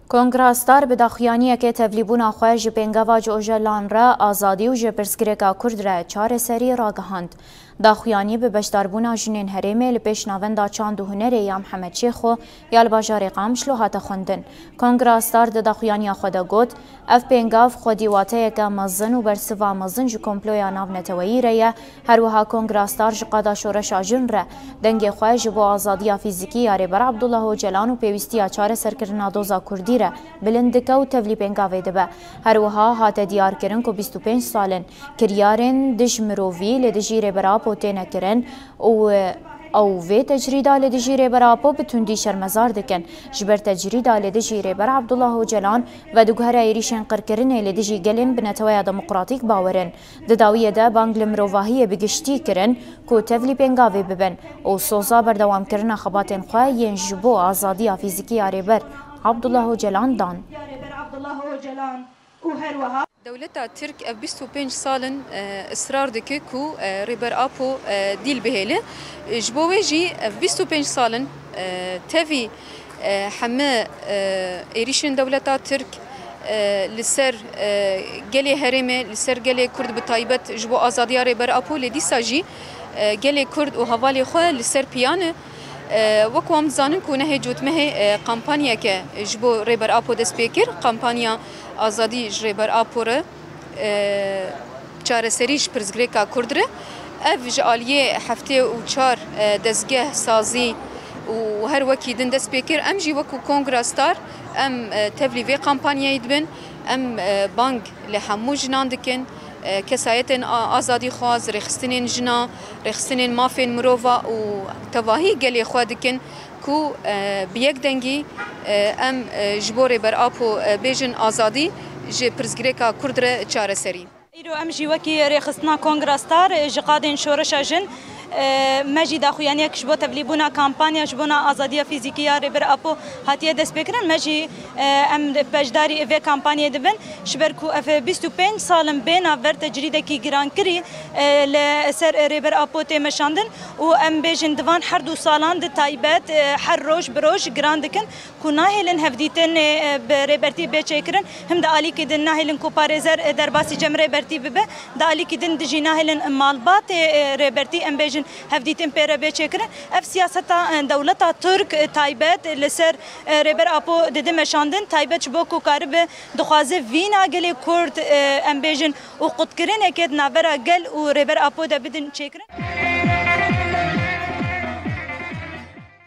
کنگراستار به داخیانی که تبلیبون خواهج پنگاوا جوجلان را آزادی و جپرسگرگا کرد را چار سری را گهاند. داخیانی به بشداربونا جنین هرمه لپیش ناوندا چاند و هنره یا محمد شیخو یا لباجار قامشلو هاتا خوندن. کنگراستار ده داخیانی خدا گوت اف پنگاو خودی واته که مزن و برسوا مزن جو کمپلویا ناو نتوایی ریا هروها کنگراستار جقادا شورش آجن را دنگ خواهج با آزادی فیزیکی یاری بر عبدالله جلان و پیوستی چار سرکرنا دوزا کردی را بلندکه و تبلی پنگاوی دبه هروها هات دیار کرن که 25 سالن کریارن دش مرووی لدجیر برا پوتینه کرن او وی تجریدا لدجیر برا پو بتوندی شرمزار دکن جبر تجریدا لدجیر برا عبدالله جلان و دوگهر ایریشن قرکرن لدجی گلن بنتویا دموقراطیک باورن دداویه ده بانگ لمروواهی بگشتی کرن که تبلی پنگاوی ببن او سوزا بردوام کرن خباتن خواه ین جبو آزادی فیزیکی آریبر عبدالله جلان دان دولتا ترك 25 سالا اصرار دكه كو ريبر ابو ديل بهيله جبوجي 25 سالا تفي حما ايريشن دولتا ترك لسر جلي هرمه لسر جلي كرد بتايبت جبو ازاديا ريبر ابو لدي ساجي جلي كرد وهوالي خو لسر بيانه وكوام زانن كونه هجوت مه قامبانيا ك جبو ريبر ابو دسبيكر قامبانيا آزادی جریبر آپوره چاره سریش پرزگریکا کردره اف جالیه هفته و چار دزگه سازی و هر وکی دن دست بکر ام جی وکو کنگراستار ام تبلیغ کمپانیای دبن ام بانک لحمو جنان دکن کسایت آزادی خواز رخصتنین جنا رخصتنین مافین مروفا و تواهی گلی خواد دکن کو بیک دنگی ام جبور بر آپو بیجن آزادی ج پرزگریکا کردره چاره سری ایرو ام جی وکی رخصتنا کنگراستار جقادن شورش جن مجی داخویانی کشبو تبلیبونا کمپانیا جبونا آزادی فیزیکی ریبر اپو هاتیه دست بکرن مجی ام پجداری اوه کمپانیا دبن شبر کو اف 25 سالم بینا ور تجریده کی گران کری لسر ریبر اپو تیمشاندن و ام بیجن دوان هر دو سالان ده تایبت هر روش بروش گران دکن کو ناهلن هفدیتن ریبرتی بیچکرن هم ده آلی که دن ناهلن کو پارزر در باسی جم ریبرتی ببه ده آلی که دن دجی ناهلن مالبات ریبرتی ام بیجن هفدیتن پیره بیچکرن اف سیاستا دولتا ترک تایبت لسر ریبر اپو دده مشاندن تایبت بو کو کارب دخوازه وینا گلی کرد ام بیجن و قد کرن اکید ناورا گل و ریبر اپو ده بدن چکرن